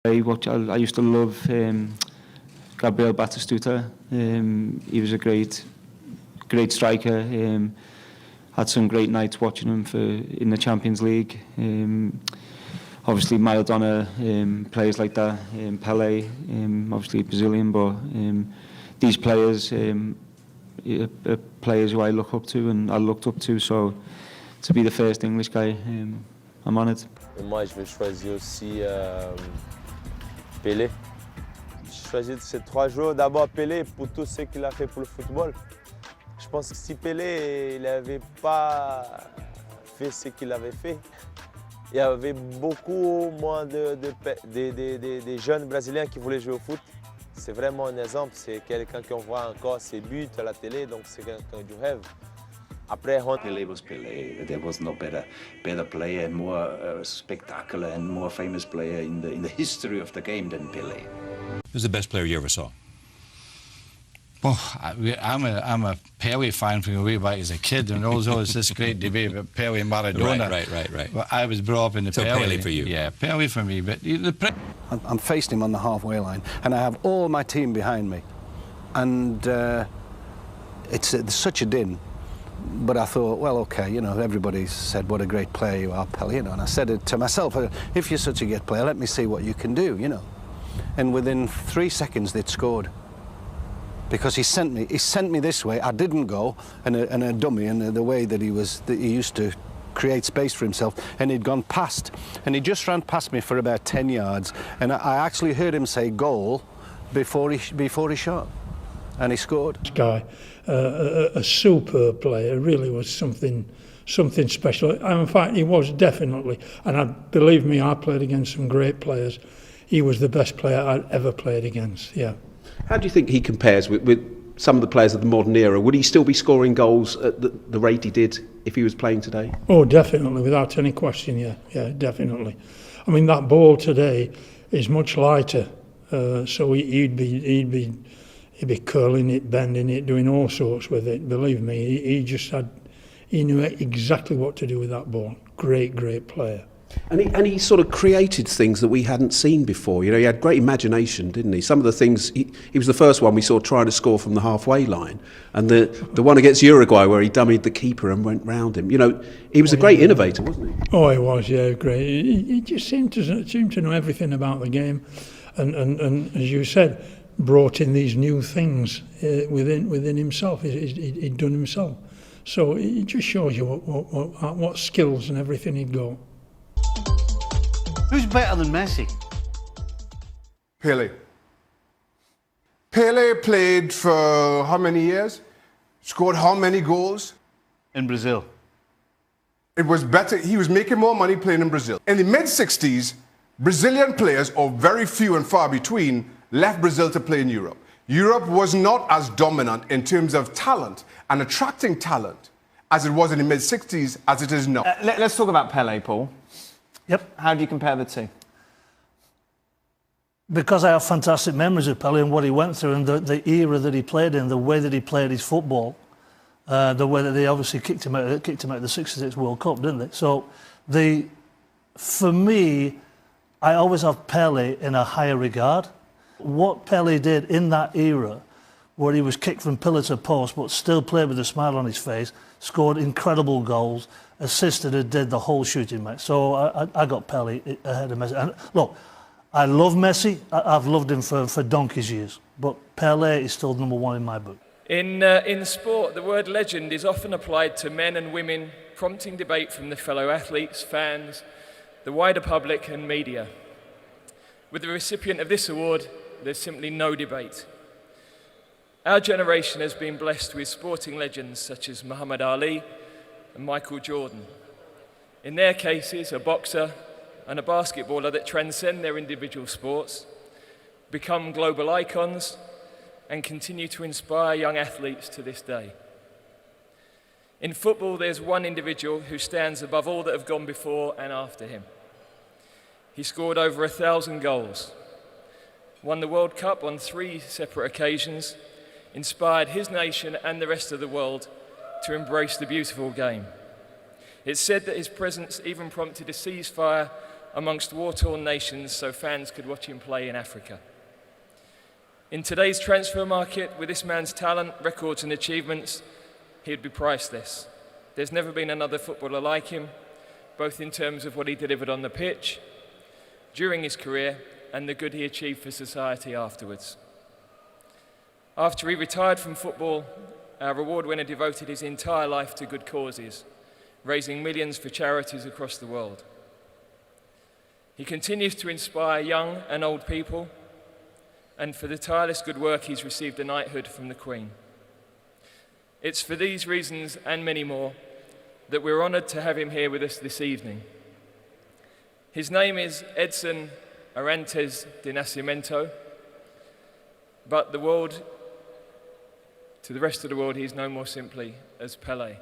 I used to love Gabriel Batistuta. He was a great striker. Had some great nights watching him in the Champions League. Obviously Maradona, players like that, Pelé, obviously Brazilian, but these players are players who I look up to and I looked up to. So to be the first English guy, I'm honoured. Et moi, je vais choisir aussi Pelé. Je choisis ces trois joueurs. D'abord Pelé pour tout ce qu'il a fait pour le football. Je pense que si Pelé n'avait pas fait ce qu'il avait fait, il y avait beaucoup moins de jeunes Brésiliens qui voulaient jouer au foot. C'est vraiment un exemple. C'est quelqu'un qu'on voit encore ses buts à la télé, donc c'est quelqu'un du rêve. Après, Pelé was Pelé. There was no better player, more spectacular and more famous player in the history of the game than Pelé. Who's the best player you ever saw? Well, I'm a Pelé fan from way back as a kid, and there's always this great debate about Pelé and Maradona. Right. But I was brought up in the so Pelé for you? Yeah, Pelé for me. But I'm facing him on the halfway line, and I have all my team behind me, and it's such a din. But I thought, well, okay, you know, everybody said what a great player you are, Pelé, you know, and I said it to myself, if you're such a great player, let me see what you can do, you know. And within 3 seconds, they'd scored. Because he sent me this way, I didn't go, and a dummy, and the way that he used to create space for himself, and he'd gone past, and he just ran past me for about 10 yards, and I actually heard him say goal before he shot, and he scored. This guy, a superb player, really was something special. And in fact, he was definitely, and believe me, I played against some great players. He was the best player I'd ever played against, yeah. How do you think he compares with some of the players of the modern era? Would he still be scoring goals at the rate he did if he was playing today? Oh, definitely, without any question, yeah, definitely. I mean, that ball today is much lighter, so he'd be curling it, bending it, doing all sorts with it. Believe me, he knew exactly what to do with that ball. Great player. And he sort of created things that we hadn't seen before. You know, he had great imagination, didn't he? Some of the things, he was the first one we saw trying to score from the halfway line. And the one against Uruguay where he dummied the keeper and went round him. You know, he was a great innovator, wasn't he? Oh, he was, yeah, great. He just seemed to know everything about the game. And as you said, brought in these new things within himself. He'd done himself. So it just shows you what skills and everything he'd got. Who's better than Messi? Pelé. Pelé played for how many years? Scored how many goals? In Brazil. It was better. He was making more money playing in Brazil. In the mid-60s, Brazilian players, or very few and far between, left Brazil to play in Europe. Europe was not as dominant in terms of talent and attracting talent as it was in the mid-60s as it is now. Let's talk about Pelé, Paul. Yep. How do you compare the two? Because I have fantastic memories of Pelé and what he went through and the era that he played in, the way that he played his football, the way that they obviously kicked him out of the '66 World Cup, didn't they? So, for me, I always have Pelé in a higher regard. What Pelé did in that era, where he was kicked from pillar to post but still played with a smile on his face, scored incredible goals, assisted and did the whole shooting match. So I got Pelé ahead of Messi. And look, I love Messi. I've loved him for donkey's years. But Pelé is still number one in my book. In sport, the word legend is often applied to men and women, prompting debate from the fellow athletes, fans, the wider public and media. With the recipient of this award, there's simply no debate. Our generation has been blessed with sporting legends such as Muhammad Ali and Michael Jordan. In their cases, a boxer and a basketballer that transcend their individual sports, become global icons, and continue to inspire young athletes to this day. In football, there's one individual who stands above all that have gone before and after him. He scored over 1,000 goals, won the World Cup on 3 separate occasions, inspired his nation and the rest of the world to embrace the beautiful game. It's said that his presence even prompted a ceasefire amongst war-torn nations so fans could watch him play in Africa. In today's transfer market, with this man's talent, records and achievements, he'd be priceless. There's never been another footballer like him, both in terms of what he delivered on the pitch, during his career, and the good he achieved for society afterwards. After he retired from football, our award winner devoted his entire life to good causes, raising millions for charities across the world. He continues to inspire young and old people, and for the tireless good work he's received a knighthood from the Queen. It's for these reasons and many more that we're honoured to have him here with us this evening. His name is Edson Arantes de Nascimento, but to the rest of the world he's known more simply as Pelé.